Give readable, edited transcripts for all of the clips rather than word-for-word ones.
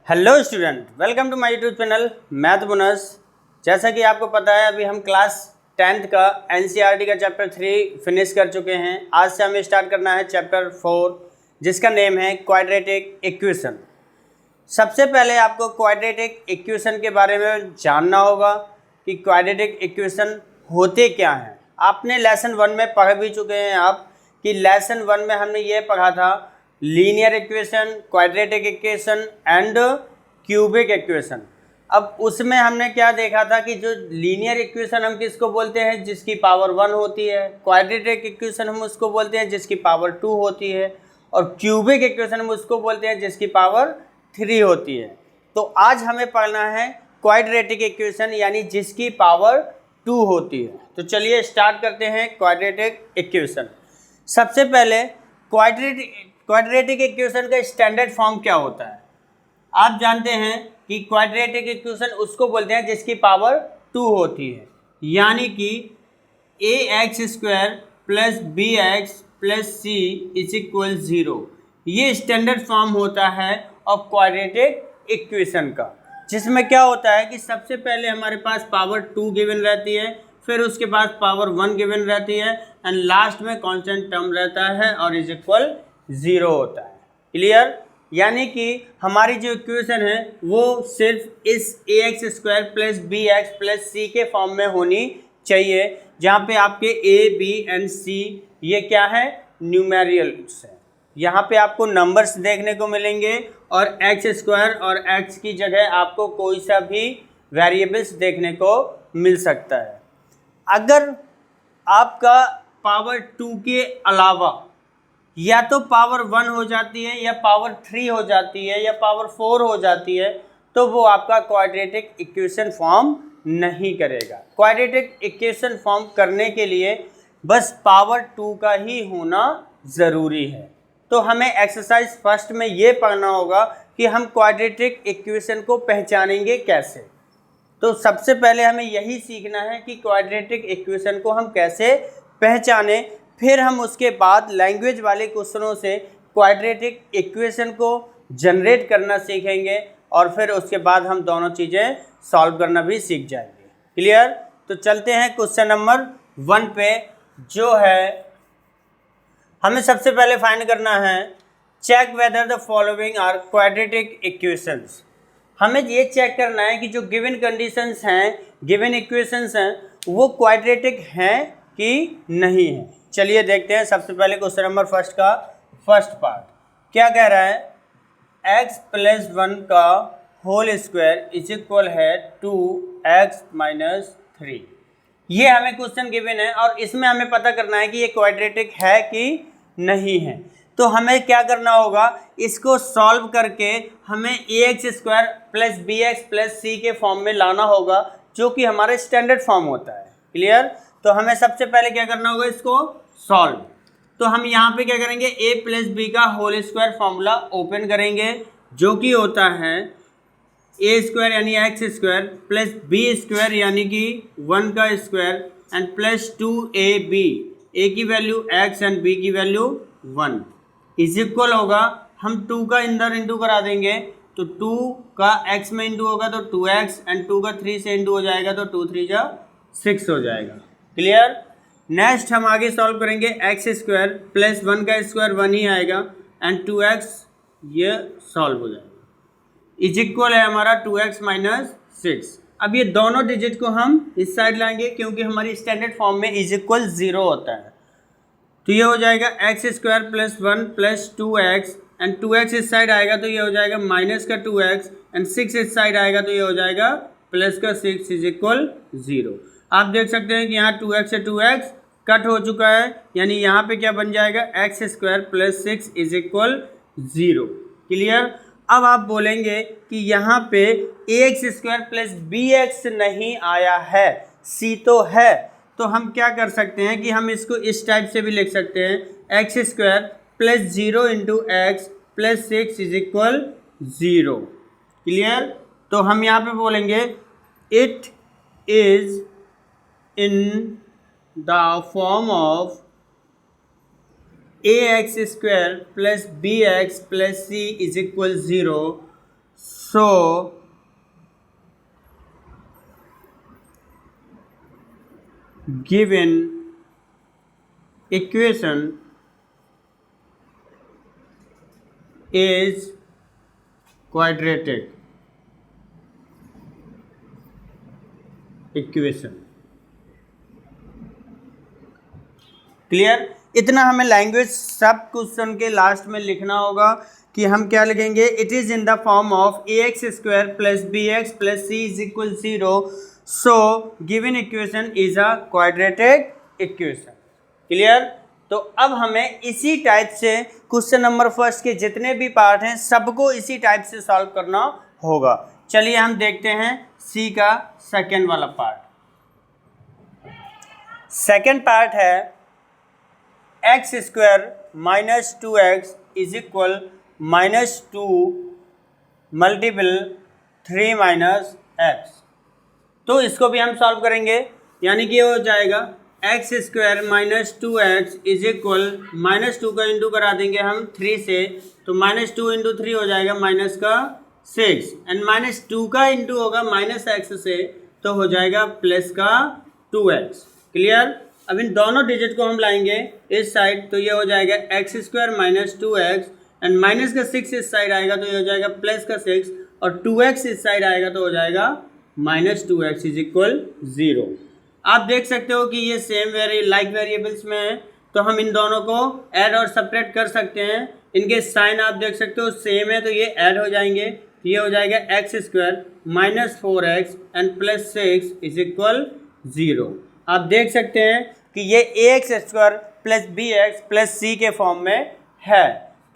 Hello student, welcome to my YouTube channel math bonus. जैसा कि आपको पता है, अभी हम क्लास 10th का एनसीईआरटी का चैप्टर 3 फिनिश कर चुके हैं। आज से हमें स्टार्ट करना है चैप्टर 4, जिसका नेम है क्वाड्रेटिक इक्वेशन। सबसे पहले आपको क्वाड्रेटिक इक्वेशन के बारे में जानना होगा कि क्वाड्रेटिक इक्वेशन होते क्या हैं। आपने लेसन 1 में पढ़ भी चुके हैं आप कि लेसन 1 में हमने ये पढ़ा था linear equation, quadratic equation and cubic equation. अब उसमें हमने क्या देखा था कि जो लीनियर इक्वेशन हम किसको बोलते हैं, जिसकी पावर 1 होती है। क्वाड्रेटिक इक्वेशन हम उसको बोलते हैं जिसकी पावर 2 होती है। और क्यूबिक इक्वेशन हम उसको बोलते हैं जिसकी पावर 3 होती है। तो आज हमें पढ़ना है क्वाड्रेटिक इक्वेशन, यानी जिसकी पावर 2 होती है। तो चलिए स्टार्ट करते हैं क्वाड्रेटिक इक्वेशन। सबसे पहले क्वाड्रेटिक इक्वेशन का स्टैंडर्ड फॉर्म क्या होता है। आप जानते हैं कि क्वाड्रेटिक इक्वेशन उसको बोलते हैं जिसकी पावर 2 होती है, यानी कि ax² plus bx plus c is equal 0। ये स्टैंडर्ड फॉर्म होता है ऑफ क्वाड्रेटिक इक्वेशन का, जिसमें क्या होता है कि सबसे पहले हमारे पास पावर 2 गिवन रहती है, फिर उसके बाद पावर 1 गिवन रहती है एंड लास्ट में कांस्टेंट टर्म रहता है और इज इक्वल 0 होता है। क्लियर? यानी कि हमारी जो इक्वेशन है वो सिर्फ इस ax² plus bx plus c के फॉर्म में होनी चाहिए, जहाँ पे आपके a, b एंड c ये क्या है, न्यूमेरियल्स है। यहाँ पे आपको नंबर्स देखने को मिलेंगे और x² और x की जगह आपको कोई सा भी वेरिएबल्स देखने को मिल सकता है। अगर आपका पावर 2 के अलावा या तो पावर 1 हो जाती है या पावर 3 हो जाती है या पावर 4 हो जाती है, तो वो आपका क्वाड्रेटिक इक्वेशन फॉर्म नहीं करेगा। क्वाड्रेटिक इक्वेशन फॉर्म करने के लिए बस पावर 2 का ही होना ज़रूरी है। तो हमें एक्सरसाइज फर्स्ट में ये पढ़ना होगा कि हम क्वाड्रेटिक इक्वेशन को पहचानेंगे कैसे। तो सबसे पहले हमें यही सीखना है कि क्वाड्रेटिक इक्वेशन को हम कैसे पहचाने, फिर हम उसके बाद लैंग्वेज वाले क्वेश्चनों से क्वाड्रेटिक इक्वेशन को जनरेट करना सीखेंगे और फिर उसके बाद हम दोनों चीज़ें सॉल्व करना भी सीख जाएंगे। क्लियर? तो चलते हैं क्वेश्चन नंबर 1 पे, जो है हमें सबसे पहले फाइंड करना है check whether the following are quadratic equations. हमें ये चेक करना है कि जो गिवन कंडीशंस हैं, गिवन इक्वेशंस हैं, वो क्वाड्रेटिक हैं कि नहीं है। चलिए देखते हैं। सबसे पहले क्वेश्चन नंबर फर्स्ट का फर्स्ट पार्ट क्या कह रहा है, x प्लस 1 का होल स्क्वायर इज इक्वल है 2x माइनस 3। ये हमें क्वेश्चन गिवन है और इसमें हमें पता करना है कि ये क्वाड्रेटिक है कि नहीं है। तो हमें क्या करना होगा, इसको सॉल्व करके हमें ax² plus bx plus c के फॉर्म में लाना होगा, जो कि हमारा स्टैंडर्ड फॉर्म होता है। क्लियर? तो हमें सबसे पहले क्या करना होगा, इसको सॉल्व। तो हम यहाँ पे क्या करेंगे, a प्लस b का होल स्क्वायर फॉर्मूला ओपन करेंगे, जो कि होता है a² यानी x² प्लस b² यानी कि 1 का square and plus 2ab, a की वैल्यू x एंड b की वैल्यू 1 इज इक्वल होगा, हम 2 का इंदर इंटू करा देंगे तो 2 का x में इंटू होगा तो 2x एंड 2 का 3 से इंटू हो जाएगा तो 2 3 जा 6 हो जाएगा। क्लियर? नेक्स्ट हम आगे सॉल्व करेंगे, x² प्लस 1 का स्क्वायर 1 ही आएगा एंड 2x ये सॉल्व हो जाएगा, इज इक्वल है हमारा 2x माइनस 6। अब ये दोनों डिजिट को हम इस साइड लाएंगे क्योंकि हमारी स्टैंडर्ड फॉर्म में इज इक्वल 0 होता है। तो ये हो जाएगा x² plus 1 plus 2x and 2x इस साइड आएगा तो ये हो जाएगा माइनस का 2x एंड 6 इस साइड आएगा तो ये हो जाएगा प्लस का 6 इज इक्वल 0। आप देख सकते हैं कि यहाँ 2x से 2x कट हो चुका है, यानी यहाँ पे क्या बन जाएगा, x² plus 6 is equal 0। Clear? अब आप बोलेंगे कि यहाँ पे ax² प्लस bx नहीं आया है, c तो है। तो हम क्या कर सकते हैं कि हम इसको इस टाइप से भी लिख सकते हैं, x² plus 0 into x plus 6 is equal 0। Clear? तो हम यहाँ पे बोलेंगे it is in the form of ax² plus bx plus c is equal 0 so given equation is quadratic equation. Clear? इतना हमें लैंग्वेज सब क्वेश्चन के लास्ट में लिखना होगा कि हम क्या लिखेंगे, it is in the form of ax square plus B x plus C is equal 0, so given equation is a quadratic equation. Clear? तो अब हमें इसी टाइप से क्वेश्चन नंबर फर्स्ट के जितने भी पार्ट हैं सबको इसी टाइप से सॉल्व करना होगा। चलिए हम देखते हैं सी का सेकेंड वाला पार्ट। सेकेंड पार्ट है x square minus 2x is equal minus 2 multiple 3 minus x. तो इसको भी हम सॉल्व करेंगे, यानी कि हो जाएगा x square minus 2x is equal minus 2 का इंटू करा देंगे हम 3 से, तो माइनस 2 इंटू 3 हो जाएगा माइनस का 6, एंड माइनस 2 का इंटू होगा माइनस एक्स से, तो हो जाएगा प्लस का 2x। क्लियर? अब इन दोनों डिजिट को हम लाएंगे इस साइड, तो ये हो जाएगा x square minus 2x, and minus का 6 इस साइड आएगा तो ये हो जाएगा प्लस का 6, और 2x इस साइड आएगा तो हो जाएगा माइनस 2x इज इक्वल 0। आप देख सकते हो कि ये सेम लाइक वेरिएबल्स में है, तो हम इन दोनों को ऐड और सब्ट्रैक्ट कर सकते हैं। इनके साइन आप देख सकते हो सेम है, तो ये ऐड हो जाएंगे, तो ये हो जाएगा x square minus 4x and plus 6 is equal 0। आप देख सकते हैं कि ये ax square plus B x plus c के फॉर्म में है।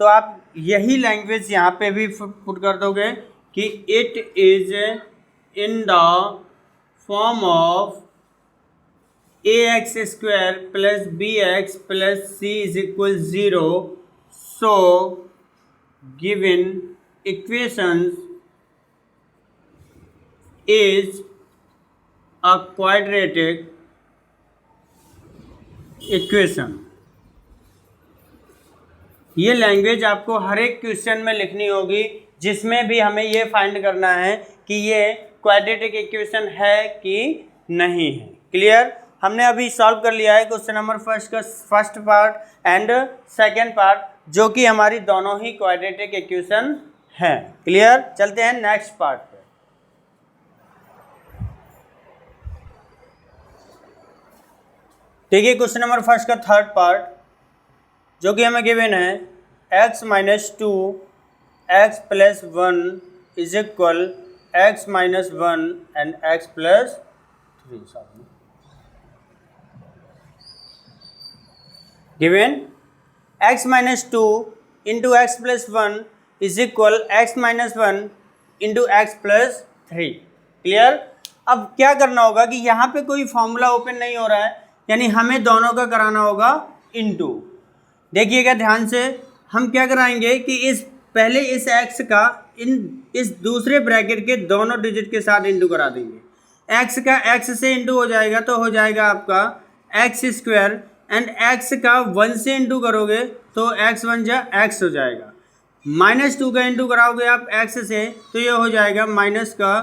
तो आप यही लैंग्वेज यहाँ पे भी पुट कर दोगे कि it is in the form of ax square plus B x plus C is equal 0, so given equations is a quadratic equation. ये लैंग्वेज आपको हर एक क्वेश्चन में लिखनी होगी जिसमें भी हमें ये फाइंड करना है कि ये क्वाड्रेटिक इक्वेशन है कि नहीं है। क्लियर? हमने अभी सॉल्व कर लिया है क्वेश्चन नंबर फर्स्ट का first part and second part, जो कि हमारी दोनों ही क्वाड्रेटिक इक्वेशन हैं। क्लियर? चलते हैं नेक्स्ट पार्ट पे। ठीक है, क्वेश्चन नंबर फर्स्ट का थर्ड पार्ट, जो कि हमें गिवन है x minus 2 x plus 1 is equal x minus 1 and x plus 3। Given x minus 2 into x plus 1 is equal x minus 1 into x plus 3। Clear? अब क्या करना होगा कि यहाँ पे कोई फॉर्मूला ओपन नहीं हो रहा है, यानी हमें दोनों का कराना होगा इनटू। देखिएगा ध्यान से, हम क्या कराएंगे कि पहले इस x का इस दूसरे ब्रैकेट के दोनों डिजिट के साथ इंटू करा देंगे। x का x से इंटू हो जाएगा तो हो जाएगा आपका एक्स स्क्वायर, एंड x का 1 से इंटू करोगे तो x 1 जा x हो जाएगा। माइनस 2 का इंटू कराओगे आप x से तो ये हो जाएगा माइनस का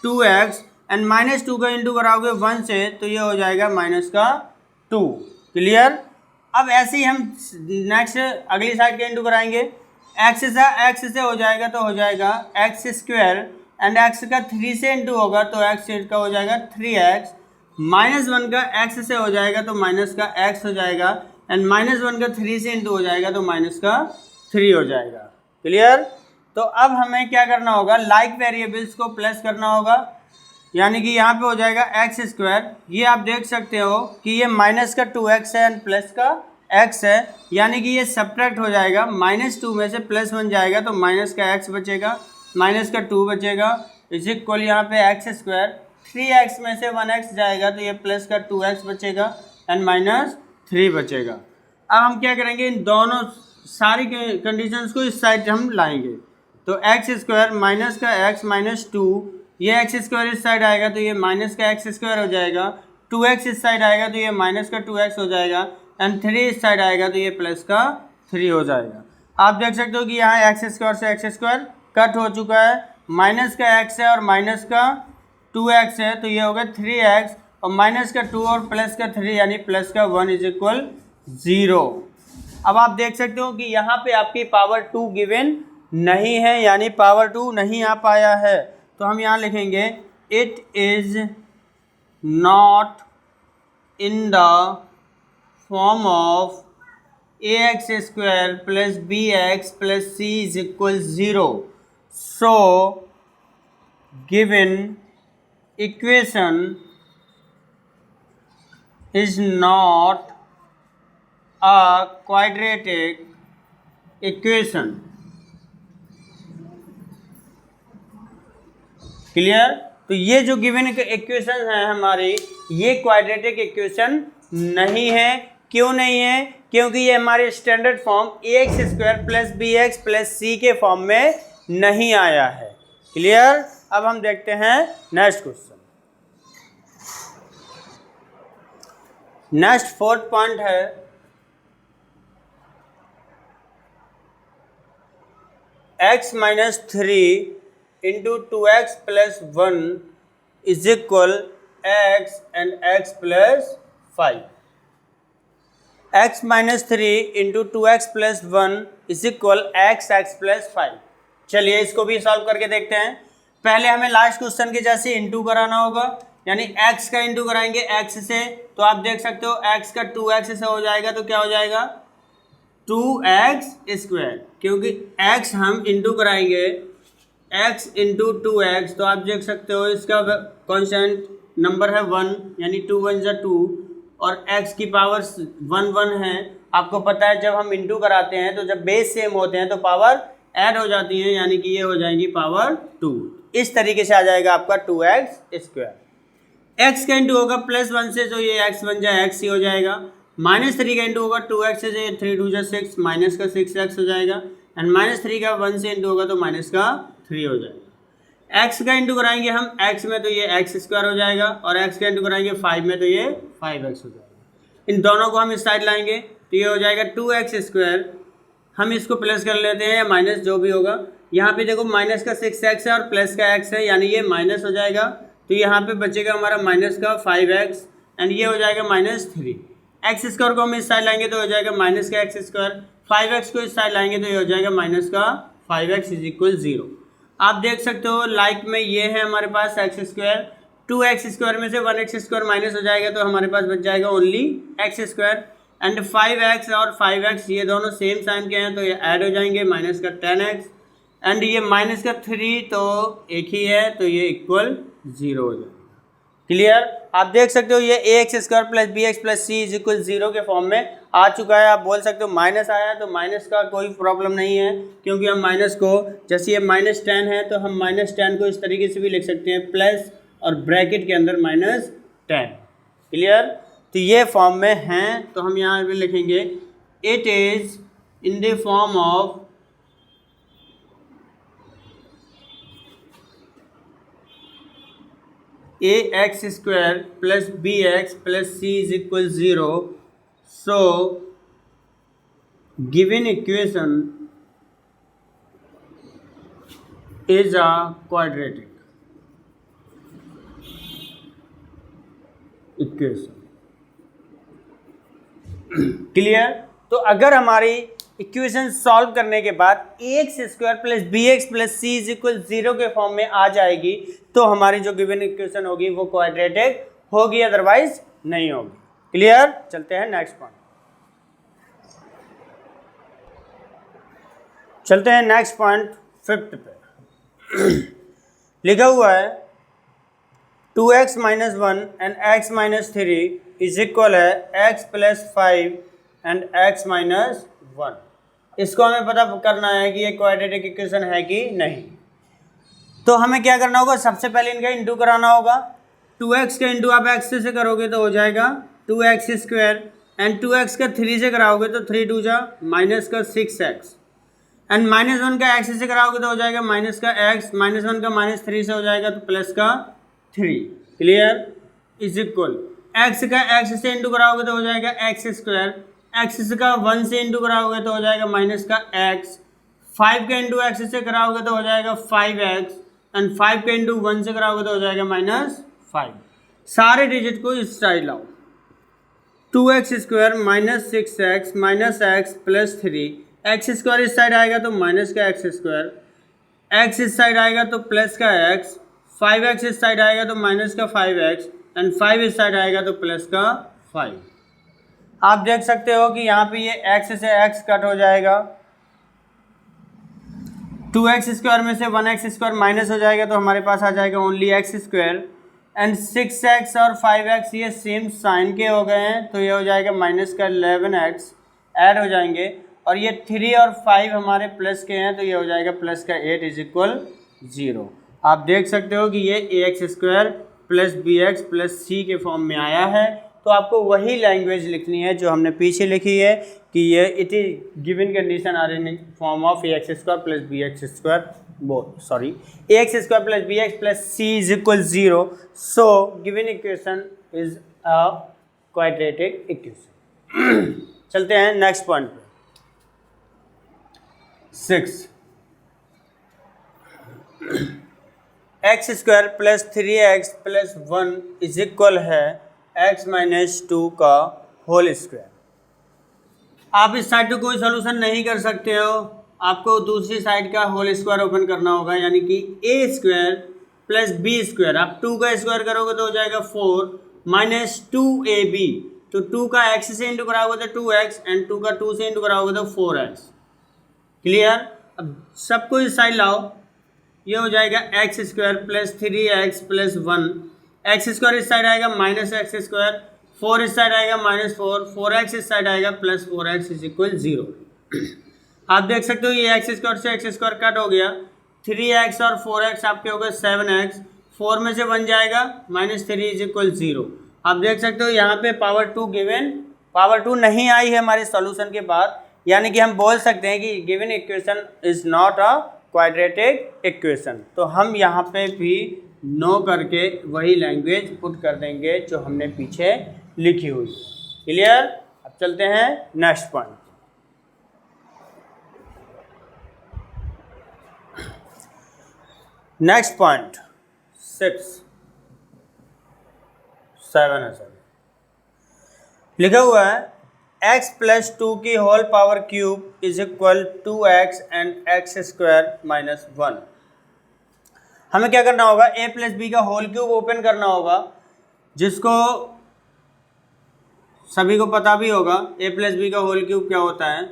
2x, एंड माइनस 2 का इंटू कराओगे 1 से तो ये हो जाएगा माइनस का 2। क्लियर? अब ऐसे ही हम नेक्स्ट अगली साइड के इंटू कराएंगे। x से हो जाएगा तो हो जाएगा एक्स स्क्वायर, एंड x का 3 से इंटू होगा तो x का हो जाएगा 3x, माइनस 1 का x से हो जाएगा तो माइनस का x हो जाएगा, एंड माइनस 1 का 3 से इंटू हो जाएगा तो माइनस का 3 हो जाएगा। क्लियर? तो अब हमें क्या करना होगा, लाइक वेरिएबल्स को प्लस करना होगा, यानी कि यहाँ पे हो जाएगा एक्स स्क्वायर, ये आप देख सकते हो कि ये माइनस का 2x है एंड प्लस का x है, यानी कि ये सब्ट्रैक्ट हो जाएगा, माइनस 2 में से प्लस 1 जाएगा तो माइनस का x बचेगा, माइनस का 2 बचेगा, इज इक्वल यहाँ पे एक्स स्क्वायर, 3x में से 1x जाएगा तो ये प्लस का 2x बचेगा एंड माइनस 3 बचेगा। अब हम क्या करेंगे, इन दोनों सारी कंडीशंस को इस साइड हम लाएंगे, तो एक्स स्क्वायर माइनस का x माइनस 2, ये एक्स स्क्वायर इस साइड आएगा तो ये माइनस का एक्स स्क्वायर हो जाएगा, 2x इस साइड आएगा तो ये माइनस का 2x हो जाएगा, एंड 3 इस साइड आएगा तो ये प्लस का 3 हो जाएगा। आप देख सकते हो कि यहाँ एक्स स्क्वायर से एक्स स्क्वायर कट हो चुका है, माइनस का x है और माइनस का 2x है, तो ये हो गया 3x, और माइनस का 2 और प्लस का 3 यानी प्लस का 1 इज इक्वल 0। अब आप देख सकते हो कि यहाँ पे आपकी पावर 2 गिवन नहीं है, यानी पावर 2 नहीं आ पाया है। तो हम यहाँ लिखेंगे it is not in the form of ax square plus bx plus c is equal 0. So given equation is not a quadratic equation. Clear? तो ये जो गिवन इक्वेशन है हमारी, ये क्वाड्रेटिक इक्वेशन नहीं है। क्यों नहीं है? क्योंकि ये हमारे standard form ax square plus bx plus c के फॉर्म में नहीं आया है। क्लियर? अब हम देखते हैं next question. Next 4th point है x minus 3 into 2x plus 1 is equal x and x plus 5। x minus 3 into 2x plus 1 is equal x plus 5। चलिए इसको भी सॉल्व करके देखते हैं। पहले हमें लास्ट क्वेश्चन के जैसे इंटू कराना होगा, यानी x का इंटू कराएंगे x से, तो आप देख सकते हो x का 2x से हो जाएगा, तो क्या हो जाएगा 2x स्क्वायर, क्योंकि x हम इंटू कराएंगे x इंटू 2x, तो आप देख सकते हो इसका कॉन्स्टेंट नंबर है 1, यानी 2 1 जा 2, और x की पावर 1 1 है। आपको पता है जब हम इंटू कराते हैं तो जब बेस सेम होते हैं तो पावर ऐड हो जाती है, यानी कि ये हो जाएगी पावर 2। इस तरीके से आ जाएगा आपका 2x स्क्वायर। x का इंटू होगा प्लस 1 से, तो ये x बन जाए x ही हो जाएगा। माइनस 3 का इंटू होगा 2x से, ये 3 2 जा 6, माइनस का 6x हो जाएगा। एंड माइनस 3 का 1 से इंटू होगा तो माइनस का 3 हो जाएगा। x का इंटू कराएंगे हम x में, तो ये x स्क्वायर हो जाएगा, और x का इंटू कराएंगे 5 में, तो ये 5x हो जाएगा। इन दोनों को हम इस साइड लाएंगे तो ये हो जाएगा 2x स्क्वायर। हम इसको प्लस कर लेते हैं या माइनस जो भी होगा। यहाँ पे देखो माइनस का 6x है और प्लस का x है, यानी ये माइनस हो जाएगा, तो यहाँ पे बचेगा हमारा माइनस का 5x, एंड ये हो जाएगा माइनस 3। x स्क्वायर को हम इस साइड लाएंगे तो हो जाएगा माइनस का x स्क्वायर, 5x को इस साइड लाएंगे तो ये हो जाएगा माइनस का 5x इज इक्वल 0। आप देख सकते हो लाइक में ये है हमारे पास x स्क्वायर, 2x स्क्वायर में से 1x स्क्वायर माइनस हो जाएगा, तो हमारे पास बच जाएगा only x square. And 5x और 5x ये दोनों सेम साइन के हैं, तो ये ऐड हो जाएंगे, माइनस का 10x, एंड ये माइनस का 3 तो एक ही है, तो ये इक्वल 0 हो जाएगा। क्लियर? आप देख सकते हो ये ax square plus bx plus c is equal 0 के फॉर्म में आ चुका है। आप बोल सकते हो माइनस आया है, तो माइनस का कोई प्रॉब्लम नहीं है, क्योंकि हम माइनस को, जैसे ये माइनस 10 है तो हम माइनस 10 को इस तरीके से भी लिख सकते हैं, प्लस और ब्रैकेट के अंदर माइनस 10। क्लियर? तो ये फॉर्म में हैं, तो हम यहाँ पे लिखेंगे it is in the form of ax square plus bx plus c is equal 0। So given equation is a quadratic equation. Clear? तो अगर हमारी इक्वेशन सॉल्व करने के बाद ax square plus bx plus c is equal 0 के form में आ जाएगी, तो हमारी जो गिवन इक्वेशन होगी वो क्वाड्रेटिक होगी, अदरवाइज नहीं होगी। क्लियर? चलते हैं नेक्स्ट पॉइंट। चलते हैं नेक्स्ट पॉइंट 5th पे। लिखा हुआ है 2x minus 1 and x minus 3 is equal है x plus 5 and x minus 1। इसको हमें पता करना है कि ये क्वाड्रेटिक इक्वेशन है कि नहीं। तो हमें क्या करना होगा, सबसे पहले इनका इंटू कराना होगा। 2x का इंटू आप x से करोगे तो हो जाएगा 2x स्क्वायर, एंड 2x का 3 से कराओगे तो 3 2 जा माइनस का 6x, एंड माइनस 1 का x से कराओगे तो हो जाएगा माइनस का x, माइनस 1 का माइनस 3 से हो जाएगा तो प्लस का 3। क्लियर? इज इक्वल x का x से इंटू कराओगे तो हो जाएगा x स्क्वायर, x का 1 से इंटू कराओगे तो हो जाएगा माइनस का x, 5 का इंटू x से कराओगे तो हो जाएगा 5x, एंड 5 का इंटू 1 से कराओगे तो हो जाएगा -5। सारे डिजिट को इस साइड लाओ। 2x² minus 6x minus x plus 3, x² इस साइड आएगा तो माइनस का x², x इस साइड आएगा तो प्लस का x, 5x इस साइड आएगा तो माइनस का 5x एंड 5 इस साइड आएगा तो प्लस का 5। आप देख सकते हो कि यहाँ पे ये x से x कट हो जाएगा, 2x² में से 1x² माइनस हो जाएगा तो हमारे पास आ जाएगा ओनली x² एंड 6x और 5x ये सेम साइन के हो गए हैं तो ये हो जाएगा माइनस का 11x ऐड हो जाएंगे, और ये 3 और 5 हमारे प्लस के हैं तो ये हो जाएगा प्लस का 8 इज इक्वल 0। आप देख सकते हो कि ये ax² plus bx plus c के फॉर्म में आया है। तो आपको वही लैंग्वेज लिखनी है जो हमने पीछे लिखी है कि ये it is given condition are in form of ax² plus bx² ax² plus bx plus c is equal 0। So given equation is a quadratic equation. चलते हैं नेक्स्ट पॉइंट पे। 6 x² plus 3x plus 1 is equal है x minus 2 का whole square. आप इस side को कोई solution नहीं कर सकते हो, आपको दूसरी साइड का होल स्क्वायर ओपन करना होगा, यानी कि a² प्लस b²। आप 2 का स्क्वायर करोगे तो हो जाएगा 4 माइनस 2ab, तो 2 का x से इंटू कराओगे तो 2x एंड 2 का 2 से इंटू कराओगे तो 4x। क्लियर? अब सबको इस साइड लाओ, ये हो जाएगा x² plus 3x plus 1, x² इस साइड आएगा माइनस x², 4 इस साइड आएगा -4, 4x इस साइड आएगा प्लस 4x इज इक्वल 0। आप देख सकते हो ये x² से x² कट हो गया, 3x और 4x आपके हो गए 7x, 4 में से 1 जाएगा -3 इज इक्वल 0। आप देख सकते हो यहाँ पे पावर 2 गिवन, पावर 2 नहीं आई है हमारे सॉल्यूशन के बाद, यानी कि हम बोल सकते हैं कि given equation is not a quadratic equation. तो हम यहाँ पे भी नो करके वही लैंग्वेज पुट कर देंगे जो हमने पीछे लिखी हुई है। क्लियर? अब चलते हैं नेक्स्ट पॉइंट। नेक्स्ट पॉइंट 7 है सर, लिखा हुआ है x प्लस 2 की whole power cube is equal 2x and x² minus 1। हमें क्या करना होगा, a प्लस बी का होल क्यूब ओपन करना होगा, जिसको सभी को पता भी होगा a प्लस बी का होल क्यूब क्या होता है।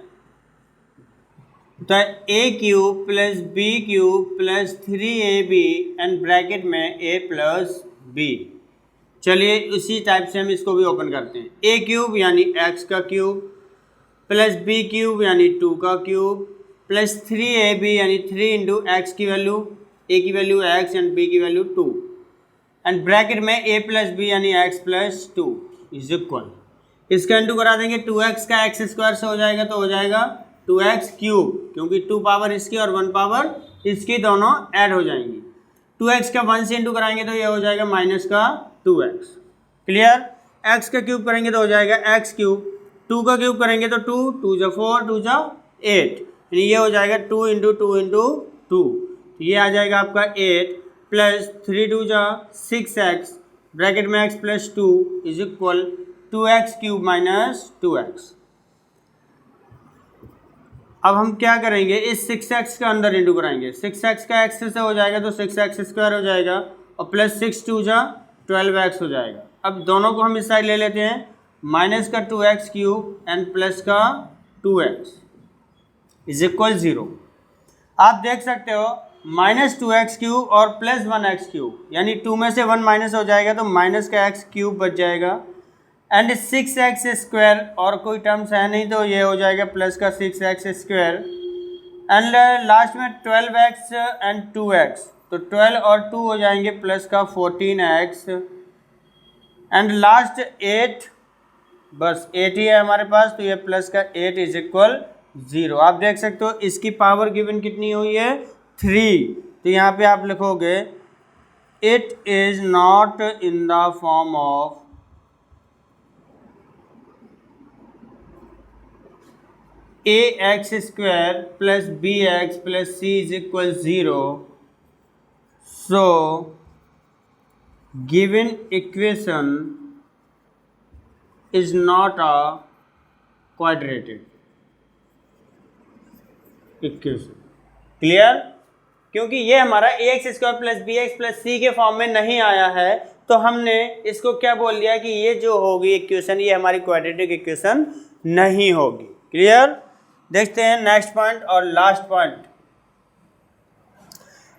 तो a³ plus b³ plus 3ab and bracket में a प्लस b। चलिए उसी टाइप से हम इसको भी ओपन करते हैं, a³ यानी x का क्यूब प्लस b³ यानी 2 का क्यूब प्लस 3ab यानी 3 इंटू एक्स की वैल्यू, a की वैल्यू x एंड b की वैल्यू 2 एंड ब्रैकेट में a प्लस b यानी x प्लस 2 इज इक्वल, इसका इंटू करा देंगे 2x का x² से हो जाएगा तो हो जाएगा 2x क्यूब, क्योंकि 2 पावर इसकी और 1 पावर इसकी दोनों ऐड हो जाएंगी। 2x का 1 से इंटू कराएंगे तो ये हो जाएगा माइनस का 2x। क्लियर? x का क्यूब करेंगे तो हो जाएगा x क्यूब, 2 का क्यूब करेंगे तो 2, 2 जा 4, 2 जा 8, यानी ये हो जाएगा 2 इंटू 2 इंटू 2, ये आ जाएगा आपका 8 प्लस 3 2 जा 6x ब्रैकेट में x plus 2 is equal 2x cube minus 2x। अब हम क्या करेंगे, इस 6x का अंदर इंटू कराएंगे, 6x का x से हो जाएगा तो 6x² हो जाएगा और प्लस 6 2 जा 12x हो जाएगा। अब दोनों को हम इस साइड ले लेते हैं, माइनस का 2x क्यूब एंड प्लस का 2x इज इक्वल 0। आप देख सकते हो माइनस 2x क्यूब और प्लस 1x क्यूब, यानी 2 में से 1 माइनस हो जाएगा तो माइनस का x क्यूब बच जाएगा एंड 6x² और कोई टर्म्स है नहीं तो ये हो जाएगा प्लस का 6x² एंड लास्ट में 12x एंड 2x, तो 12 और 2 हो जाएंगे प्लस का 14x एंड लास्ट 8, बस 8 ही है हमारे पास तो ये प्लस का 8 इज इक्वल 0। आप देख सकते हो इसकी पावर गिवन कितनी हुई है 3, तो यहाँ पे आप लिखोगे it is not in the form of ax² plus bx plus c is equal 0, so given equation is not a quadratic equation. Clear? क्योंकि ये हमारा ax² plus bx plus c के फॉर्म में नहीं आया है, तो हमने इसको क्या बोल दिया कि ये जो होगी इक्वेशन, ये हमारी क्वाड्रेटिक इक्वेशन नहीं होगी। क्लियर? देखते हैं नेक्स्ट पॉइंट और लास्ट पॉइंट।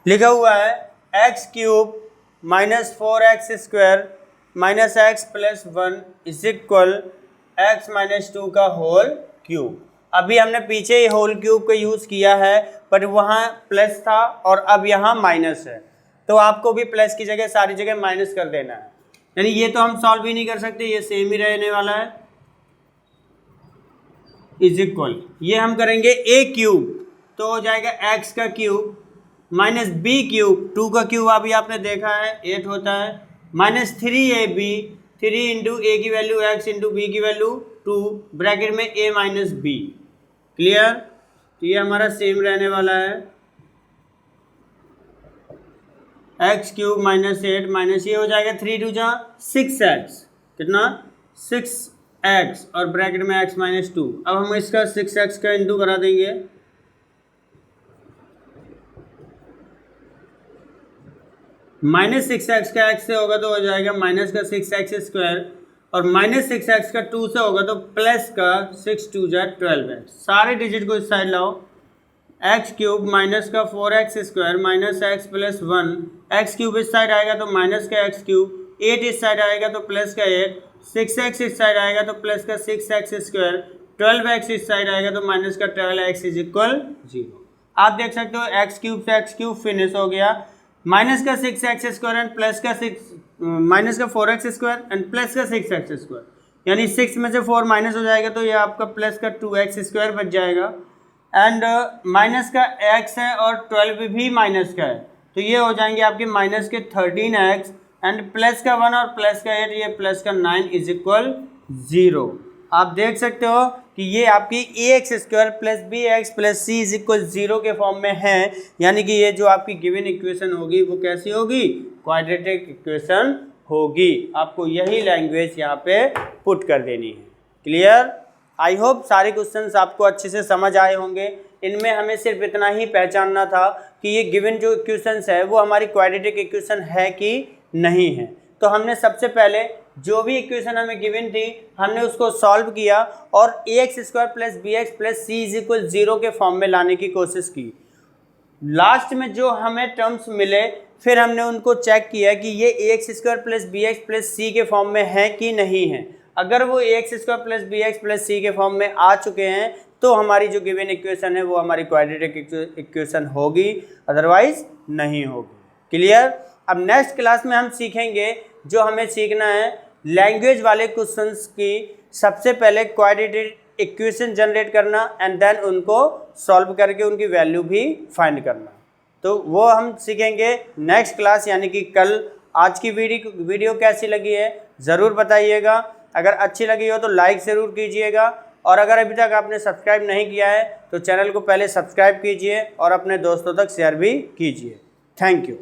लिखा हुआ है x³ minus 4x² minus x plus 1 is equal x minus 2 का होल क्यूब। अभी हमने पीछे ये होल क्यूब का यूज़ किया है, पर वहाँ प्लस था और अब यहाँ माइनस है, तो आपको भी प्लस की जगह सारी जगह माइनस कर देना है। यानी ये तो हम सॉल्व ही नहीं कर सकते, ये सेम ही रहने वाला है। इज इक्वल ये हम करेंगे a³ तो हो जाएगा x का क्यूब माइनस b³ 2 का क्यूब अभी आपने देखा है 8 होता है, माइनस 3ab 3 इंटू a की वैल्यू x इंटू b की वैल्यू 2 ब्रैकेट में a माइनस b। क्लियर? तो ये हमारा सेम रहने वाला है x³ माइनस 8 माइनस ये हो जाएगा 3 2 जा 6x, कितना 6x और ब्रैकेट में x माइनस 2। अब हम इसका 6x का इंटू करा देंगे, माइनस 6x का x से होगा तो हो जाएगा माइनस का 6x² और माइनस 6x का 2 से होगा तो प्लस का 6 2 जा 12x। सारे डिजिट को इस साइड लाओ, x³ माइनस का 4x² minus x plus 1, x³ इस साइड आएगा तो माइनस का x³, 8 इस साइड आएगा तो प्लस का 8, 6x इस साइड आएगा तो प्लस का 6x², 12x इस साइड आएगा तो माइनस का 12x इज इक्वल 0। आप देख सकते हो x³ से x³ फिनिश हो गया, माइनस का 6x² एंड प्लस का 6 माइनस का 4x² एंड प्लस का 6x², यानी 6 में से 4 माइनस हो जाएगा तो ये आपका प्लस का 2x² बच जाएगा। एंड माइनस का x है और 12 भी माइनस का है, तो ये हो जाएंगे आपके माइनस के 13x एंड प्लस का 1 और प्लस का 8, ये प्लस का 9 इज इक्वल 0। आप देख सकते हो कि ये आपकी ax² plus bx plus c is equal 0 के फॉर्म में है, यानी कि ये जो आपकी गिवन इक्वेशन होगी वो कैसी होगी? क्वाड्रेटिक इक्वेशन होगी। आपको यही लैंग्वेज यहाँ पे पुट कर देनी है। क्लियर? आई होप सारे क्वेश्चंस आपको अच्छे से समझ आए होंगे। इनमें हमें सिर्फ इतना ही पहचानना था कि ये गिवन जो इक्वेशंस है वो हमारी क्वाड्रेटिक इक्वेशन है कि नहीं है। तो हमने सबसे पहले जो भी इक्वेशन हमें गिवन थी हमने उसको सॉल्व किया और ax² plus bx plus c is equal 0 के फॉर्म में लाने की कोशिश की। लास्ट में जो हमें टर्म्स मिले फिर हमने उनको चेक किया कि ये ax² plus bx plus c के फॉर्म में है कि नहीं है। अगर वो ax² plus bx plus c के फॉर्म में आ चुके हैं तो हमारी जो गिवन इक्वेशन है वो हमारी क्वाड्रेटिक इक्वेशन होगी, अदरवाइज नहीं होगी। क्लियर? अब नेक्स्ट क्लास में हम सीखेंगे, जो हमें सीखना है लैंग्वेज वाले क्वेश्चंस की सबसे पहले क्वाड्रेटिक इक्वेशन जनरेट करना एंड देन उनको सॉल्व करके उनकी वैल्यू भी फाइंड करना। तो वो हम सीखेंगे नेक्स्ट क्लास, यानी कि कल। आज की वीडियो कैसी लगी है ज़रूर बताइएगा। अगर अच्छी लगी हो तो लाइक ज़रूर कीजिएगा, और अगर अभी तक आपने सब्सक्राइब नहीं किया है तो चैनल को पहले सब्सक्राइब कीजिए और अपने दोस्तों तक शेयर भी कीजिए। Thank you.